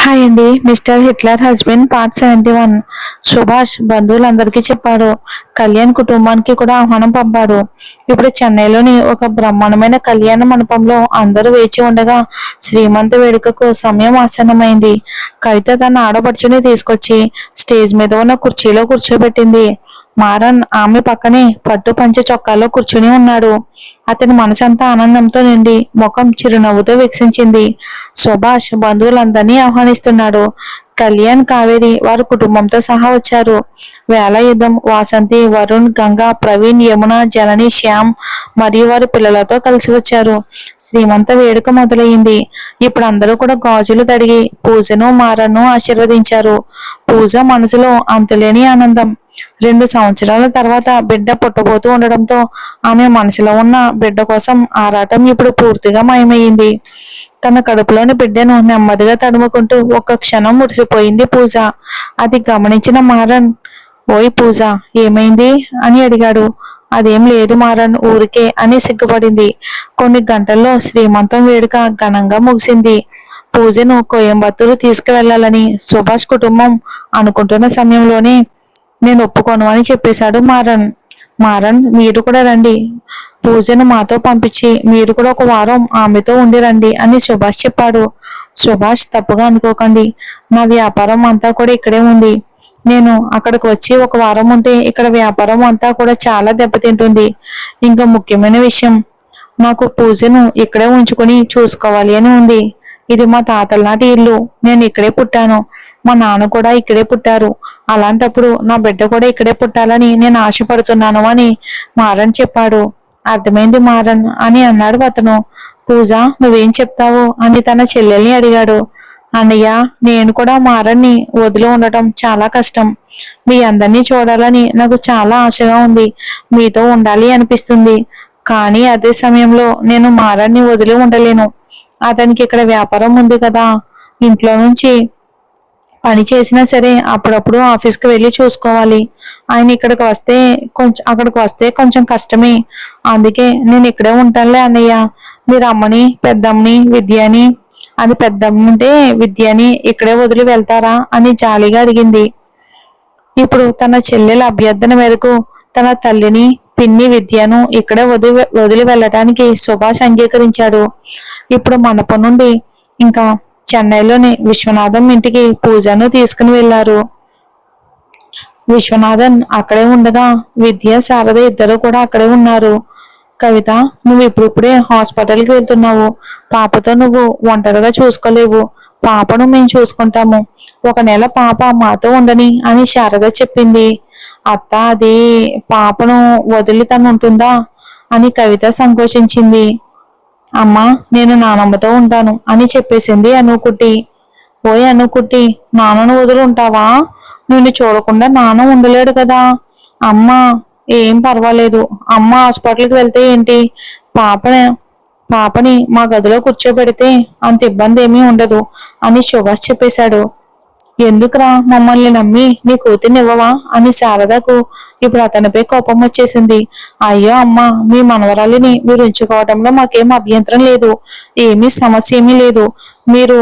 Hi అండి. Mister Hitler husband part 71. Subhash బంధువులందరికీ చెప్పాడు. కళ్యాణ్ కుటుంబానికి కూడా ఆహ్వానం పంపాడు. ఇప్పుడు చెన్నైలోని ఒక బ్రహ్మాండమైన కళ్యాణ మండపంలో అందరూ వేచి ఉండగా శ్రీమంత వేడుకకు సమయం ఆసన్నమైంది. కవిత తన ఆడపడుచుని తీసుకొచ్చి స్టేజ్ మీద ఉన్న కుర్చీలో కూర్చోబెట్టింది. మారన్ ఆమె పక్కనే పట్టు పంచె చొక్కాలో కూర్చుని ఉన్నాడు. అతని మనసంతా ఆనందంతో నిండి ముఖం చిరునవ్వుతో వికసించింది. సుభాష్ బంధువులందరినీ ఆహ్వానిస్తున్నాడు. కళ్యాణ్, కావేరి వారి కుటుంబంతో సహా వచ్చారు. వేలాయుధం, వాసంతి, వరుణ్, గంగా, ప్రవీణ్, యమున, జనని, శ్యామ్ మరియు వారి పిల్లలతో కలిసి వచ్చారు. శ్రీమంత వేడుక మొదలయ్యింది. ఇప్పుడు అందరూ కూడా గాజులు తడిగి పూజను మారను ఆశీర్వదించారు. పూజ మనసులో అంతులేని ఆనందం. 2 సంవత్సరాల తర్వాత బిడ్డ పుట్టబోతూ ఉండడంతో ఆమె మనసులో ఉన్న బిడ్డ కోసం ఆరాటం ఇప్పుడు పూర్తిగా మాయమయ్యింది. తన కడుపులోని బిడ్డను నెమ్మదిగా తడుముకుంటూ ఒక్క క్షణం మురిసిపోయింది పూజ. అది గమనించిన మారన్, ఓయ్ పూజ, ఏమైంది అని అడిగాడు. అదేం లేదు మారన్, ఊరికే అని సిగ్గుపడింది. కొన్ని గంటల్లో శ్రీమంతం వేడుక ఘనంగా ముగిసింది. పూజను కోయంబత్తూరు తీసుకువెళ్లాలని సుభాష్ కుటుంబం అనుకుంటున్న సమయంలోనే నేను ఒప్పుకోను అని చెప్పేశాడు మారన్. మారన్, మీరు కూడా రండి, పూజను మాతో పంపించి మీరు కూడా ఒక వారం ఆమెతో ఉండి రండి అని సుభాష్ చెప్పాడు. సుభాష్, తప్పుగా అనుకోకండి, నా వ్యాపారం అంతా కూడా ఇక్కడే ఉంది. నేను అక్కడికి వచ్చి ఒక వారం ఉంటే ఇక్కడ వ్యాపారం అంతా కూడా చాలా దెబ్బతింటుంది. ఇంకా ముఖ్యమైన విషయం, నాకు పూజను ఇక్కడే ఉంచుకొని చూసుకోవాలి అని ఉంది. ఇది మా తాతల నాటి ఇల్లు. నేను ఇక్కడే పుట్టాను. మా నాన్న కూడా ఇక్కడే పుట్టారు. అలాంటప్పుడు నా బిడ్డ కూడా ఇక్కడే పుట్టాలని నేను ఆశపడుతున్నాను అని మారన్ చెప్పాడు. అర్థమైంది మారన్ అని అన్నాడు అతను. పూజ, నువ్వేం చెప్తావు అని తన చెల్లెల్ని అడిగాడు. అన్నయ్య, నేను కూడా మారన్ని వదిలి ఉండటం చాలా కష్టం. మీ అందరినీ చూడాలని నాకు చాలా ఆశగా ఉంది. మీతో ఉండాలి అనిపిస్తుంది. కానీ అదే సమయంలో నేను మారన్ని వదిలి ఉండలేను. అతనికి ఇక్కడ వ్యాపారం ఉంది కదా. ఇంట్లో నుంచి పని చేసినా సరే అప్పుడప్పుడు ఆఫీస్కి వెళ్ళి చూసుకోవాలి. ఆయన అక్కడికి వస్తే కొంచెం కష్టమే. అందుకే నేను ఇక్కడే ఉంటానులే అన్నయ్య. మీరు అమ్మని, పెద్దమ్మని, విద్యని, అది పెద్దమ్మ అంటే విద్యని ఇక్కడే వదిలి వెళ్తారా అని జాలిగా అడిగింది. ఇప్పుడు తన చెల్లెల అభ్యర్థన మేరకు తన తల్లిని, పిన్ని విద్యను ఇక్కడే వదిలి వెళ్ళటానికి సుభాష్ అంగీకరించాడు. ఇప్పుడు మండపం నుండి ఇంకా చెన్నైలోని విశ్వనాథం ఇంటికి పూజను తీసుకుని వెళ్లారు. విశ్వనాథన్ అక్కడే ఉండగా విద్య, శారద ఇద్దరు కూడా అక్కడే ఉన్నారు. కవిత, నువ్వు ఇప్పుడిప్పుడే హాస్పిటల్కి వెళ్తున్నావు. పాపతో నువ్వు ఒంటరిగా చూసుకోలేవు. పాపను మేము చూసుకుంటాము. 1 నెల పాప మాతో ఉండని అని శారద చెప్పింది. అత్త, అది పాపను వదిలి తను ఉంటుందా అని కవిత సంకోచించింది. అమ్మా, నేను నానమ్మతో ఉంటాను అని చెప్పేసింది అనుకుట్టి. ఓయ్ అనుకుట్టి, నాన్నను వదిలి ఉంటావా? నిన్ను చూడకుండా నాన్న ఉండలేడు కదా. అమ్మ, ఏం పర్వాలేదు. అమ్మ హాస్పిటల్కి వెళ్తే ఏంటి, పాపని మా గదిలో కూర్చోబెడితే అంత ఇబ్బంది ఏమీ ఉండదు అని సుభాష్ చెప్పేశాడు. ఎందుకురా మమ్మల్ని నమ్మి నీ కూతుర్ని ఇవ్వవా అని శారదకు ఇప్పుడు అతనిపై కోపం వచ్చేసింది. అయ్యో అమ్మ, మీ మనవరాలిని మీరు ఉంచుకోవడంలో మాకేం అభ్యంతరం లేదు. ఏమీ సమస్య ఏమీ లేదు. మీరు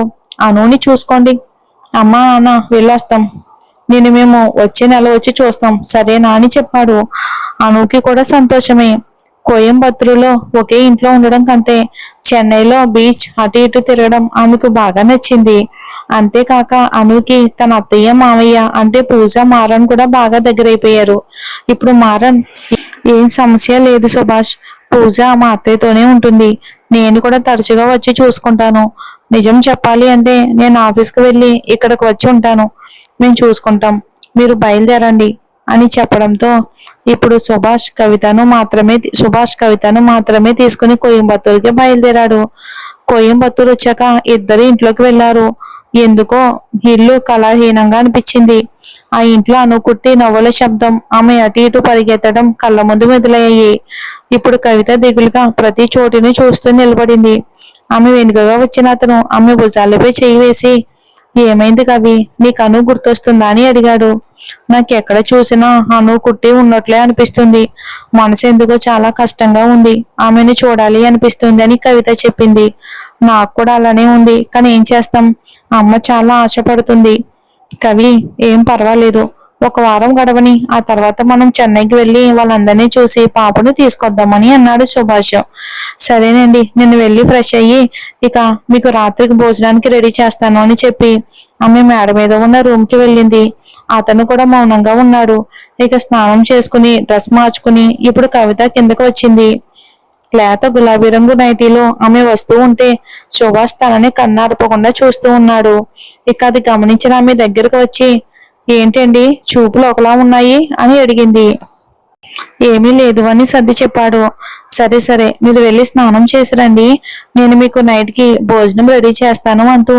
అనుని చూసుకోండి. అమ్మా, నాన్న వెళ్ళొస్తాం. మేము వచ్చే నెల వచ్చి చూస్తాం, సరేనా అని చెప్పాడు. అనుకి కూడా సంతోషమే. కోయంబత్తూరులో ఒకే ఇంట్లో ఉండడం కంటే చెన్నైలో బీచ్ అటు ఇటు తిరగడం ఆమెకు బాగా నచ్చింది. అంతేకాక అనుకి తన అత్తయ్య, మామయ్య అంటే పూజ, మారన్ కూడా బాగా దగ్గరైపోయారు. ఇప్పుడు మారన్, ఏం సమస్య లేదు సుభాష్, పూజ మా అత్తయ్యతోనే ఉంటుంది. నేను కూడా తరచుగా వచ్చి చూసుకుంటాను. నిజం చెప్పాలి అంటే నేను ఆఫీస్కి వెళ్ళి ఇక్కడికి వచ్చి ఉంటాను. మేము చూసుకుంటాం. మీరు బయలుదేరండి అని చెప్పడంతో ఇప్పుడు సుభాష్ కవితను మాత్రమే తీసుకుని కోయంబత్తూరుకి బయలుదేరాడు. కోయంబత్తూరు వచ్చాక ఇద్దరు ఇంట్లోకి వెళ్లారు. ఎందుకో ఇల్లు కళాహీనంగా అనిపించింది. ఆ ఇంట్లో అనుకుట్టి నవ్వుల శబ్దం, ఆమె అటు ఇటు పరిగెత్తడం కళ్ళ ముందు మెదులయ్యాయి. ఇప్పుడు కవిత దిగులుగా ప్రతి చోటిని చూస్తూ నిలబడింది. ఆమె వెనుకగా వచ్చిన అతను ఆమె భుజాలపై చేయి వేసి, ఏమైంది కవి, నీకు అను గుర్తొస్తుందా అని అడిగాడు. నాకెక్కడ చూసినా అను కుట్టి ఉన్నట్లే అనిపిస్తుంది. మనసు ఎందుకో చాలా కష్టంగా ఉంది. ఆమెను చూడాలి అనిపిస్తుంది అని కవిత చెప్పింది. నాకు కూడా అలానే ఉంది, కానీ ఏం చేస్తాం, అమ్మ చాలా ఆశపడుతుంది. కవి, ఏం పర్వాలేదు, ఒక వారం గడవని, ఆ తర్వాత మనం చెన్నైకి వెళ్ళి వాళ్ళందరినీ చూసి పాపను తీసుకొద్దామని అన్నాడు సుభాష్. సరేనండి, నేను వెళ్ళి ఫ్రెష్ అయ్యి ఇక మీకు రాత్రికి భోజనానికి రెడీ చేస్తాను అని చెప్పి ఆమె మేడ మీద ఉన్న రూమ్ కి వెళ్ళింది. అతను కూడా మౌనంగా ఉన్నాడు. ఇక స్నానం చేసుకుని డ్రెస్ మార్చుకుని ఇప్పుడు కవిత కిందకు వచ్చింది. లేత గులాబీ రంగు నైటీలో ఆమె వస్తూ ఉంటే సుభాష్ తనని కన్నార్పకుండా చూస్తూ ఉన్నాడు. ఇక అది గమనించిన ఆమె దగ్గరకు వచ్చి, ఏంటండి చూపులు ఒకలా ఉన్నాయి అని అడిగింది. ఏమీ లేదు అని సర్ది చెప్పాడు. సరే సరే, మీరు వెళ్ళి స్నానం చేసి రండి, నేను మీకు నైట్ కి భోజనం రెడీ చేస్తాను అంటూ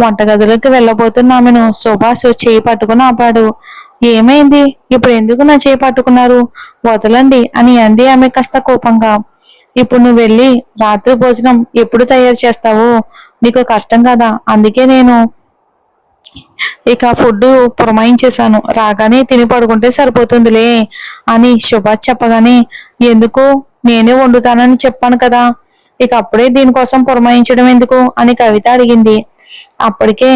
వంటగదిలోకి వెళ్ళబోతున్న ఆమెను సుభాష్ చేయి పట్టుకుని ఆపాడు. ఏమైంది, ఇప్పుడు ఎందుకు నా చేయి పట్టుకున్నారు, వదలండి అని అంది ఆమె కాస్త కోపంగా. ఇప్పుడు నువ్వు వెళ్ళి రాత్రి భోజనం ఎప్పుడు తయారు చేస్తావు, నీకు కష్టం కదా, అందుకే నేను ఇక ఫుడ్ పురమాయించేశాను, రాగానే తిని పడుకుంటే సరిపోతుందిలే అని సుభాష్ చెప్పగానే, ఎందుకు, నేనే వండుతానని చెప్పాను కదా, ఇక అప్పుడే దీనికోసం పురమాయించడం ఎందుకు అని కవిత అడిగింది. అప్పటికే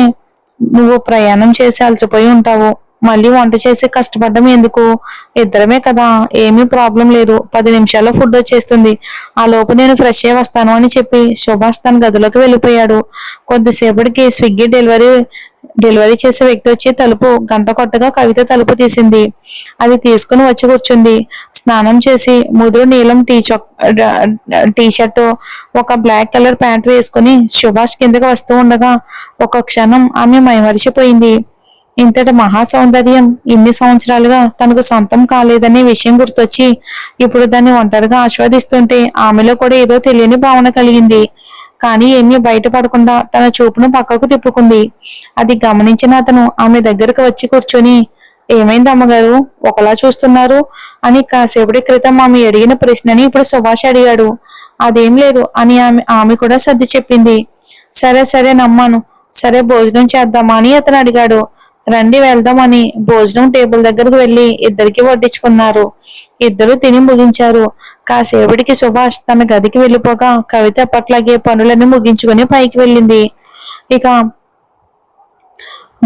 నువ్వు ప్రయాణం చేసి అలసిపోయి ఉంటావు, మళ్ళీ వంట చేసి కష్టపడడం ఎందుకు, ఇద్దరమే కదా, ఏమీ ప్రాబ్లం లేదు, 10 నిమిషాల్లో ఫుడ్ వచ్చేస్తుంది, ఆ లోపు నేను ఫ్రెష్ అయ్యి వస్తాను అని చెప్పి సుభాష్ తన గదిలోకి వెళ్ళిపోయాడు. కొద్దిసేపటికి స్విగ్గీ డెలివరీ చేసే వ్యక్తి వచ్చి తలుపు గంట కొట్టగా కవిత తలుపు తీసింది. అది తీసుకుని వచ్చి కూర్చుంది. స్నానం చేసి ముదురు నీలం టీ షర్టు, ఒక బ్లాక్ కలర్ ప్యాంట్ వేసుకుని సుభాష్ కిందకి వస్తూ ఉండగా ఒక క్షణం ఆమె మైమరిచిపోయింది. ఇంతటి మహా సౌందర్యం ఇన్ని సంవత్సరాలుగా తనకు సొంతం కాలేదనే విషయం గుర్తొచ్చి ఇప్పుడు దాన్ని ఒంటరిగా ఆస్వాదిస్తుంటే ఆమెలో కూడా ఏదో తెలియని భావన కలిగింది. కానీ ఏమీ బయటపడకుండా తన చూపును పక్కకు తిప్పుకుంది. అది గమనించిన అతను ఆమె దగ్గరకు వచ్చి కూర్చొని, ఏమైంది అమ్మగారు, ఒకలా చూస్తున్నారు అని కాసేపటి క్రితం ఆమె అడిగిన ప్రశ్నని ఇప్పుడు సుభాష్ అడిగాడు. అదేం లేదు అని ఆమె కూడా సర్ది చెప్పింది. సరే సరే నమ్మాను, సరే భోజనం చేద్దామా అని అతను అడిగాడు. రండి వెళ్దామని భోజనం టేబుల్ దగ్గరకు వెళ్లి ఇద్దరికి వడ్డించుకున్నారు. ఇద్దరు తిని ముగించారు. కాసేపటికి సుభాష్ తన గదికి వెళ్ళిపోగా కవిత అప్పట్లాగే పనులన్నీ ముగించుకుని పైకి వెళ్ళింది. ఇక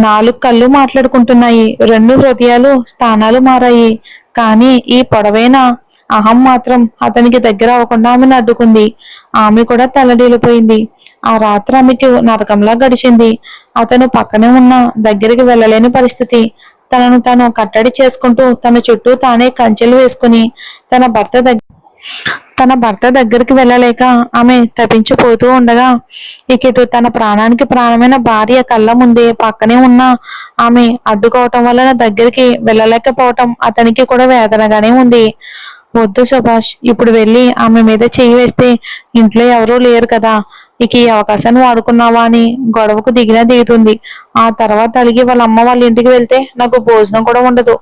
4 కళ్ళు మాట్లాడుకుంటున్నాయి, 2 హృదయాలు స్థానాలు మారాయి. కానీ ఈ పొడవైన అహం మాత్రం అతనికి దగ్గర అవ్వకుండా ఆమెను అడ్డుకుంది. ఆమె కూడా తలడీలిపోయింది. ఆ రాత్రి ఆమెకి నరకంలా గడిచింది. అతను పక్కనే ఉన్న దగ్గరికి వెళ్ళలేని పరిస్థితి. తనను తాను కట్టడి చేసుకుంటూ తన చుట్టూ తానే కంచెలు వేసుకుని తన భర్త దగ్గరికి వెళ్ళలేక ఆమె తప్పించిపోతూ ఉండగా ఇటు తన ప్రాణానికి ప్రాణమైన భార్య కళ్ళ ముందే పక్కనే ఉన్న ఆమె అడ్డుకోవటం వలన దగ్గరికి వెళ్ళలేకపోవటం అతనికి కూడా వేదనగానే ఉంది. వద్దు సుభాష్, ఇప్పుడు వెళ్ళి ఆమె మీద చెయ్యి వేస్తే ఇంట్లో ఎవరూ లేరు కదా, ఇక ఈ అవకాశాన్ని వాడుకున్నావా అని గొడవకు దిగుతుంది. ఆ తర్వాత అలిగి వాళ్ళ అమ్మ వాళ్ళ ఇంటికి వెళ్తే నాకు భోజనం కూడా ఉండదు.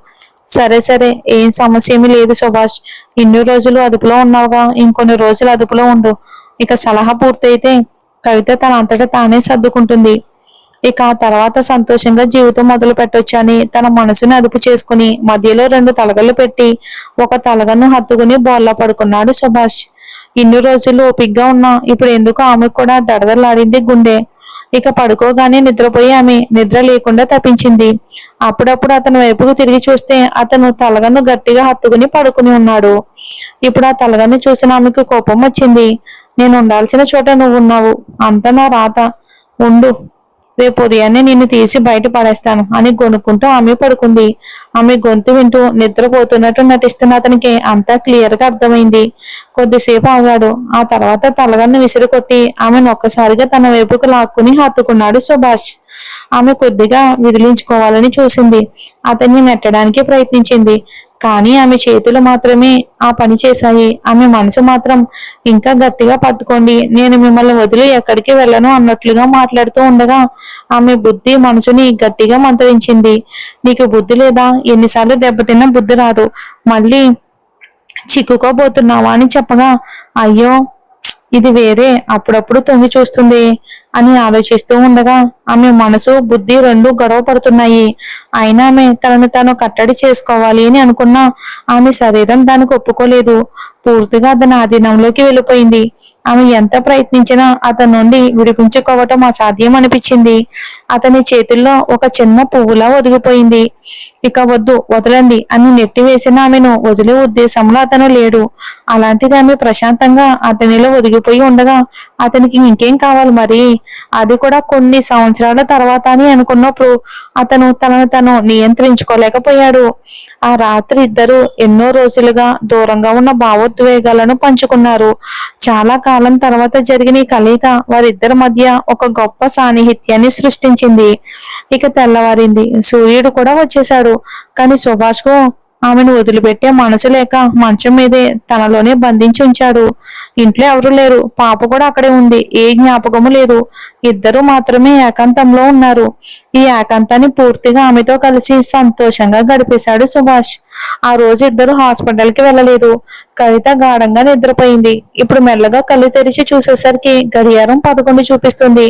సరే సరే, ఏం సమస్య ఏమీ లేదు సుభాష్, ఇన్ని రోజులు అదుపులో ఉన్నావుగా, ఇంకొన్ని రోజులు అదుపులో ఉండు. ఇక సలహా పూర్తయితే కవిత తన అంతటా తానే సర్దుకుంటుంది. ఇక ఆ తర్వాత సంతోషంగా జీవితం మొదలు పెట్టొచ్చు అని తన మనసుని అదుపు చేసుకుని మధ్యలో 2 తలగళ్ళు పెట్టి ఒక తలగన్ను హత్తుకుని బోర్లా పడుకున్నాడు సుభాష్. ఇన్ని రోజులు ఓపిగ్గా ఉన్నా ఇప్పుడు ఎందుకు ఆమెకు కూడా దడదలాడింది గుండె. ఇక పడుకోగానే నిద్రపోయి ఆమె నిద్ర లేకుండా తప్పించింది. అప్పుడప్పుడు అతని వైపుకు తిరిగి చూస్తే అతను తలగన్ను గట్టిగా హత్తుకుని పడుకుని ఉన్నాడు. ఇప్పుడు ఆ తలగన్ను చూసిన ఆమెకు కోపం వచ్చింది. నేను ఉండాల్సిన చోట నువ్వు ఉన్నావు, అంత నా రాత, ఉండు, రేపు ఉదయాన్నే నిన్ను తీసి బయట పడేస్తాను అని గొనుక్కుంటూ ఆమె పడుకుంది. ఆమె గొంతు వింటూ నిద్రపోతున్నట్టు నటిస్తున్న అతనికి అంతా క్లియర్ గా అర్థమైంది. కొద్దిసేపు ఆగాడు. ఆ తర్వాత తలగన్ను విసిరికొట్టి ఆమెను ఒక్కసారిగా తన వైపుకు లాక్కుని హత్తుకున్నాడు సుభాష్. ఆమె కొద్దిగా విదిలించుకోవాలని చూసింది, అతన్ని నెట్టడానికి ప్రయత్నించింది. కానీ ఆమె చేతులు మాత్రమే ఆ పని చేశాయి. ఆమె మనసు మాత్రం ఇంకా గట్టిగా పట్టుకోండి, నేను మిమ్మల్ని వదిలి ఎక్కడికి వెళ్ళను అన్నట్లుగా మాట్లాడుతూ ఉండగా ఆమె బుద్ధి మనసుని గట్టిగా మంత్రించింది. నీకు బుద్ధి లేదా, ఎన్నిసార్లు దెబ్బతిన్నా బుద్ధి రాదు, మళ్ళీ చిక్కుకోబోతున్నావా అని చెప్పగా, అయ్యో ఇది వేరే, అప్పుడప్పుడు తొంగి చూస్తుంది, అని ఆలోచిస్తూ ఉండగా ఆమె మనసు బుద్ధి రెండు గొడవ పడుతున్నాయి. అయినా ఆమె తనను తాను కట్టడి చేసుకోవాలి అని అనుకున్నా ఆమె శరీరం దానికి ఒప్పుకోలేదు. పూర్తిగా అతని ఆధీనంలోకి వెళ్ళిపోయింది. ఆమె ఎంత ప్రయత్నించినా అతని నుండి విడిపించుకోవటం అసాధ్యం అనిపించింది. అతని చేతుల్లో ఒక చిన్న పువ్వులా ఒదిగిపోయింది. ఇక వద్దు, వదలండి అని నెట్టివేసిన ఆమెను వదిలే ఉద్దేశంలో అతను లేడు. అలాంటిది ఆమె ప్రశాంతంగా అతనిలో ఒదిగిపోయి ఉండగా అతనికి ఇంకేం కావాలి మరి? అది కూడా కొన్ని సంవత్సరాల తర్వాత అని అనుకున్నప్పుడు అతను తనను తను నియంత్రించుకోలేకపోయాడు. ఆ రాత్రి ఇద్దరు ఎన్నో రోజులుగా దూరంగా ఉన్న భావోద్వేగాలను పంచుకున్నారు. చాలా కాలం తర్వాత జరిగిన ఈ కలయిక వారిద్దరి మధ్య ఒక గొప్ప సాన్నిహిత్యాన్ని సృష్టించింది. ఇక తెల్లవారింది. సూర్యుడు కూడా వచ్చేశాడు. కానీ సుభాష్కు ఆమెను వదిలిపెట్టే మనసు లేక మంచం మీదే తనలోనే బంధించి ఉంచాడు. ఇంట్లో ఎవరూ లేరు. పాప కూడా అక్కడే ఉంది. ఏ జ్ఞాపకము లేదు. ఇద్దరు మాత్రమే ఏకాంతంలో ఉన్నారు. ఈ ఏకాంతాన్ని పూర్తిగా ఆమెతో కలిసి సంతోషంగా గడిపేశాడు సుభాష్. ఆ రోజు ఇద్దరు హాస్పిటల్కి వెళ్ళలేదు. కవిత గాఢంగా నిద్రపోయింది. ఇప్పుడు మెల్లగా కళ్ళు తెరిచి చూసేసరికి గడియారం 11 చూపిస్తుంది.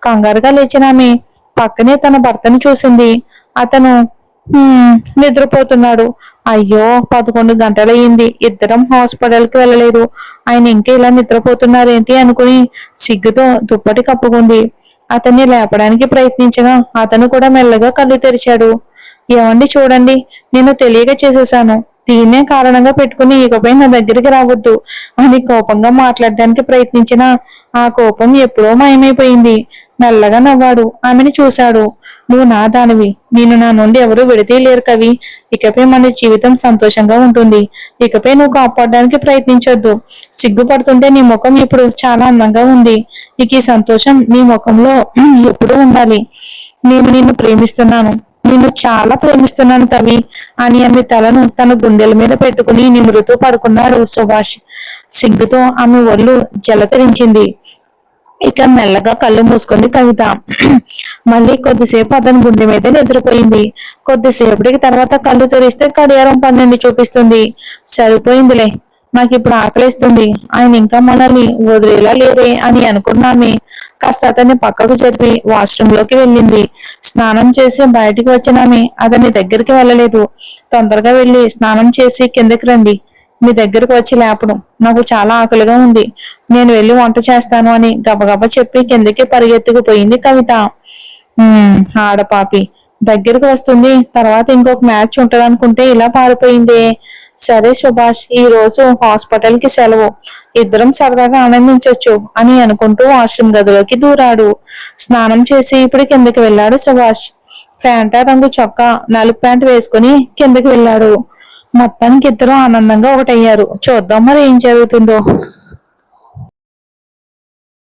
కంగారుగా లేచిన ఆమె పక్కనే తన భర్తను చూసింది. అతను నిద్రపోతున్నాడు. అయ్యో, 11 గంటలయ్యింది. ఇద్దరం హాస్పిటల్కి వెళ్ళలేదు. ఆయన ఇంకా ఇలా నిద్రపోతున్నారేంటి అనుకుని సిగ్గుతో దుప్పటి కప్పుకుంది. అతన్ని లేపడానికి ప్రయత్నించగా అతను కూడా మెల్లగా కళ్ళు తెరిచాడు. ఏమండి, చూడండి, నేను తెలియక చేసేశాను. దీన్నే కారణంగా పెట్టుకుని ఇకపై నా దగ్గరికి రావద్దు అని కోపంగా మాట్లాడడానికి ప్రయత్నించిన ఆ కోపం ఎప్పుడో మాయమైపోయింది. మెల్లగా నవ్వాడు. ఆమెను చూశాడు. నువ్వు నా దానివి. నేను నా నుండి ఎవరూ విడతీయలేరు కవి. ఇకపై మన జీవితం సంతోషంగా ఉంటుంది. ఇకపై నువ్వు కాపాడడానికి ప్రయత్నించొద్దు. సిగ్గుపడుతుంటే నీ ముఖం ఇప్పుడు చాలా అందంగా ఉంది. ఇక ఈ సంతోషం నీ ముఖంలో ఎప్పుడూ ఉండాలి. నేను నిన్ను ప్రేమిస్తున్నాను. నిన్ను చాలా ప్రేమిస్తున్నాను కవి అని ఆమె తలను తన గుండెల మీద పెట్టుకుని నిమురుతూ పడుకున్నాడు సుభాష్. సిగ్గుతో ఆమె ఒళ్ళు జలతరించింది. ఇక మెల్లగా కళ్ళు మూసుకుంది కవిత. మళ్ళీ కొద్దిసేపు అతని గుండె మీద నిద్రపోయింది. కొద్దిసేపటికి తర్వాత కళ్ళు తెరిస్తే గడియారం 12 చూపిస్తుంది. సరిపోయిందిలే, నాకు ఇప్పుడు ఆకలిస్తుంది. ఆయన ఇంకా మనల్ని వదిలేలా లేరే అని అనుకున్నామే. కాస్త అతన్ని పక్కకు జరిపి వాష్రూమ్ లోకి వెళ్ళింది. స్నానం చేసి బయటికి వచ్చినామే అతని దగ్గరికి వెళ్ళలేదు. తొందరగా వెళ్ళి స్నానం చేసి కిందకి రండి. మీ దగ్గరకు వచ్చి లేపడం నాకు చాలా ఆకలిగా ఉంది. నేను వెళ్ళి వంట చేస్తాను అని గబగబా చెప్పి కిందకి పరిగెత్తుకుపోయింది కవిత. ఆడపాపి దగ్గరికి వస్తుంది. తర్వాత ఇంకొక మ్యాచ్ ఉంటదనుకుంటే ఇలా పారిపోయిందే. సరే సుభాష్, ఈ రోజు హాస్పిటల్ కి సెలవు. ఇద్దరం సరదాగా ఆనందించొచ్చు అని అనుకుంటూ వాష్రూమ్ గదిలోకి దూరాడు. స్నానం చేసి ఇప్పుడు కిందకి వెళ్ళాడు సుభాష్. ఫ్యాంటా రంగు చొక్కా, నలుపు ప్యాంట్ వేసుకుని కిందకి వెళ్ళాడు. మొత్తానికి ఇద్దరు ఆనందంగా ఒకటయ్యారు. చూద్దాం మరి ఏం జరుగుతుందో.